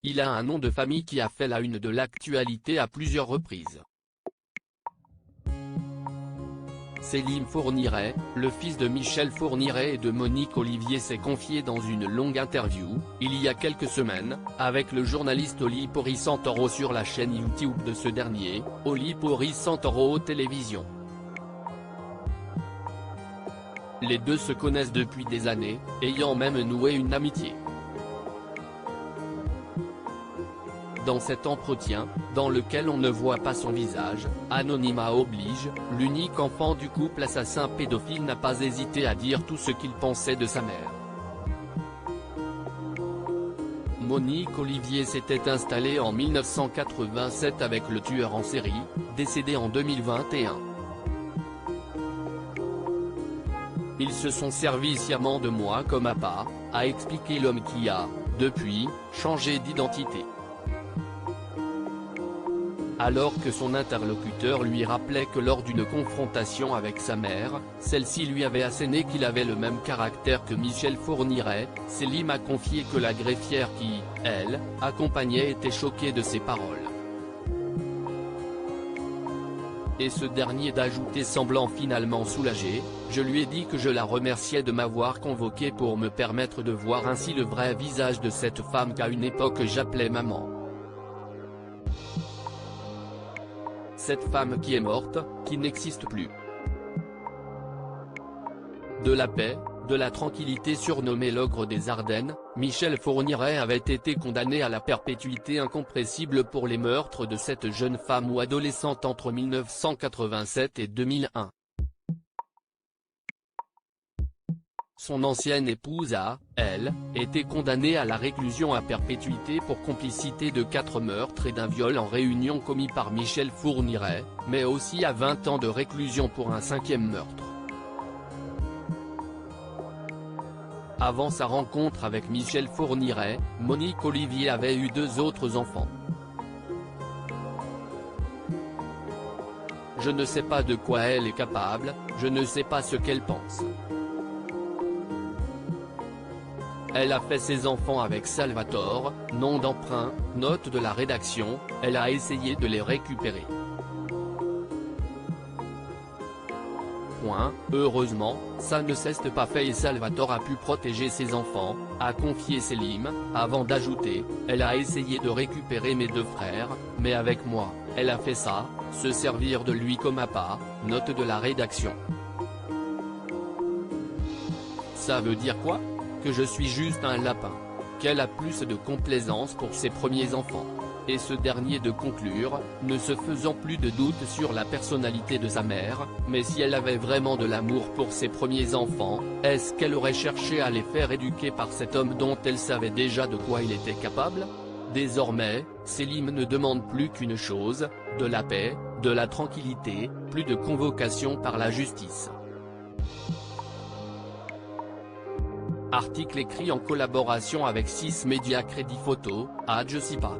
il a un nom de famille qui a fait la une de l'actualité à plusieurs reprises. Selim Fourniret, le fils de Michel Fourniret et de Monique Olivier, s'est confié dans une longue interview, il y a quelques semaines, avec le journaliste Oli Pori Santoro sur la chaîne YouTube de ce dernier, Oli Pori Santoro Télévision. Les deux se connaissent depuis des années, ayant même noué une amitié. Dans cet entretien, dans lequel on ne voit pas son visage, anonymat oblige, l'unique enfant du couple assassin pédophile n'a pas hésité à dire tout ce qu'il pensait de sa mère. Monique Olivier s'était installée en 1987 avec le tueur en série, décédé en 2021. Ils se sont servis sciemment de moi comme appât, a expliqué l'homme qui a, depuis, changé d'identité. Alors que son interlocuteur lui rappelait que lors d'une confrontation avec sa mère, celle-ci lui avait asséné qu'il avait le même caractère que Michel Fourniret, Selim a confié que la greffière qui, elle, accompagnait était choquée de ses paroles. Et ce dernier d'ajouter semblant finalement soulagé, je lui ai dit que je la remerciais de m'avoir convoqué pour me permettre de voir ainsi le vrai visage de cette femme qu'à une époque j'appelais maman. Cette femme qui est morte, qui n'existe plus. De la paix, de la tranquillité. Surnommé l'ogre des Ardennes, Michel Fourniret avait été condamné à la perpétuité incompressible pour les meurtres de cette jeune femme ou adolescente entre 1987 et 2001. Son ancienne épouse a, elle, été condamnée à la réclusion à perpétuité pour complicité de 4 meurtres et d'un viol en réunion commis par Michel Fourniret, mais aussi à 20 ans de réclusion pour un 5e meurtre. Avant sa rencontre avec Michel Fourniret, Monique Olivier avait eu 2 autres enfants. Je ne sais pas de quoi elle est capable, je ne sais pas ce qu'elle pense. Elle a fait ses enfants avec Salvatore, nom d'emprunt, note de la rédaction, elle a essayé de les récupérer. Heureusement, ça ne s'est pas fait et Salvatore a pu protéger ses enfants, a confié Selim, avant d'ajouter, elle a essayé de récupérer mes 2 frères, mais avec moi, elle a fait ça, se servir de lui comme appât, note de la rédaction. Ça veut dire quoi? Que je suis juste un lapin. Qu'elle a plus de complaisance pour ses premiers enfants. Et ce dernier de conclure, ne se faisant plus de doute sur la personnalité de sa mère, mais si elle avait vraiment de l'amour pour ses premiers enfants, est-ce qu'elle aurait cherché à les faire éduquer par cet homme dont elle savait déjà de quoi il était capable? Désormais, Selim ne demande plus qu'une chose, de la paix, de la tranquillité, plus de convocation par la justice. Article écrit en collaboration avec 6 médias Crédit Photo, Adjecipa.